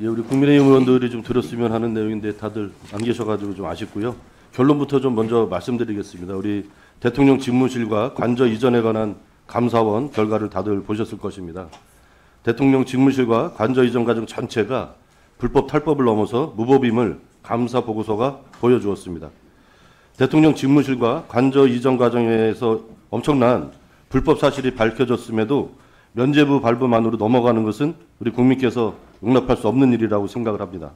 예, 우리 국민의힘 의원들이 좀 들었으면 하는 내용인데 다들 안 계셔가지고 좀 아쉽고요. 결론부터 좀 먼저 말씀드리겠습니다. 우리 대통령 집무실과 관저 이전에 관한 감사원 결과를 다들 보셨을 것입니다. 대통령 집무실과 관저 이전 과정 전체가 불법 탈법을 넘어서 무법임을 감사 보고서가 보여주었습니다. 대통령 집무실과 관저 이전 과정에서 엄청난 불법 사실이 밝혀졌음에도 면죄부 발부만으로 넘어가는 것은 우리 국민께서 용납할 수 없는 일이라고 생각을 합니다.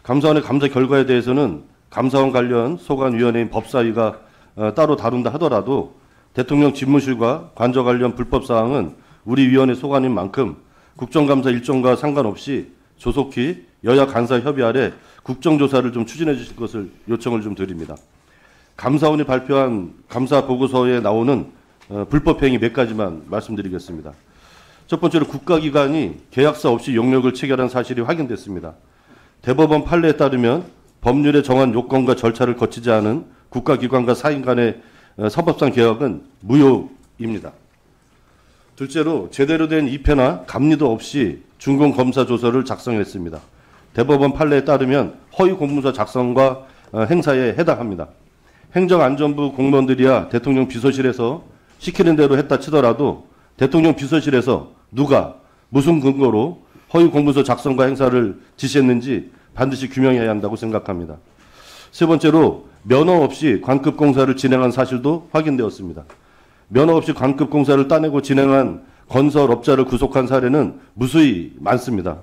감사원의 감사 결과에 대해서는 감사원 관련 소관위원회인 법사위가 따로 다룬다 하더라도 대통령 집무실과 관저 관련 불법 사항은 우리 위원회 소관인 만큼 국정감사 일정과 상관없이 조속히 여야 간사 협의 아래 국정조사를 좀 추진해 주실 것을 요청을 좀 드립니다. 감사원이 발표한 감사 보고서에 나오는 불법 행위 몇 가지만 말씀드리겠습니다. 첫 번째로 국가기관이 계약서 없이 용역을 체결한 사실이 확인됐습니다. 대법원 판례에 따르면 법률에 정한 요건과 절차를 거치지 않은 국가기관과 사인 간의 사법상 계약은 무효입니다. 둘째로 제대로 된 입회나 감리도 없이 준공검사조서를 작성했습니다. 대법원 판례에 따르면 허위 공문서 작성과 행사에 해당합니다. 행정안전부 공무원들이야 대통령 비서실에서 시키는 대로 했다 치더라도 대통령 비서실에서 누가 무슨 근거로 허위 공문서 작성과 행사를 지시했는지 반드시 규명해야 한다고 생각합니다. 세 번째로 면허 없이 관급 공사를 진행한 사실도 확인되었습니다. 면허 없이 관급 공사를 따내고 진행한 건설업자를 구속한 사례는 무수히 많습니다.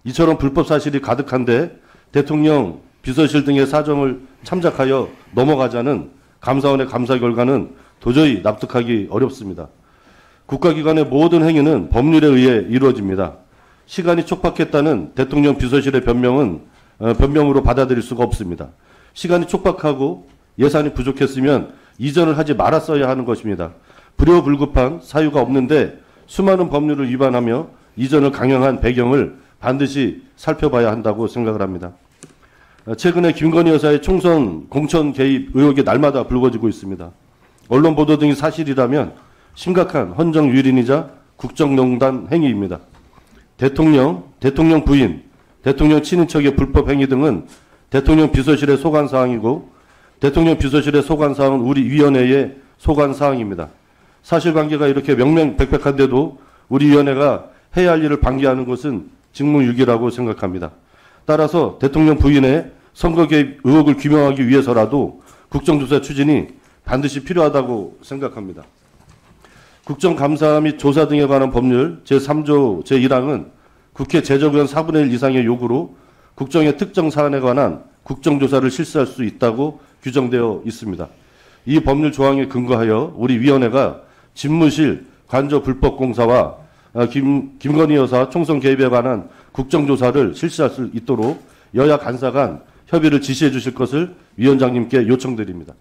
이처럼 불법 사실이 가득한데 대통령 비서실 등의 사정을 참작하여 넘어가자는 감사원의 감사 결과는 도저히 납득하기 어렵습니다. 국가기관의 모든 행위는 법률에 의해 이루어집니다. 시간이 촉박했다는 대통령 비서실의 변명으로 받아들일 수가 없습니다. 시간이 촉박하고 예산이 부족했으면 이전을 하지 말았어야 하는 것입니다. 불효불급한 사유가 없는데 수많은 법률을 위반하며 이전을 강행한 배경을 반드시 살펴봐야 한다고 생각을 합니다. 최근에 김건희 여사의 총선 공천 개입 의혹이 날마다 불거지고 있습니다. 언론 보도 등이 사실이라면 심각한 헌정유린이자 국정농단 행위입니다. 대통령 부인, 대통령 친인척의 불법 행위 등은 대통령 비서실의 소관사항이고 대통령 비서실의 소관사항은 우리 위원회의 소관사항입니다. 사실관계가 이렇게 명명백백한데도 우리 위원회가 해야 할 일을 방기하는 것은 직무유기라고 생각합니다. 따라서 대통령 부인의 선거 개입 의혹을 규명하기 위해서라도 국정조사 추진이 반드시 필요하다고 생각합니다. 국정감사 및 조사 등에 관한 법률 제3조 제1항은 국회 제적의원 4분의 1 이상의 요구로 국정의 특정 사안에 관한 국정조사를 실시할 수 있다고 규정되어 있습니다. 이 법률 조항에 근거하여 우리 위원회가 집무실 관저 불법 공사와 김건희 여사 총선 개입에 관한 국정조사를 실시할 수 있도록 여야 간사 간 협의를 지시해 주실 것을 위원장님께 요청드립니다.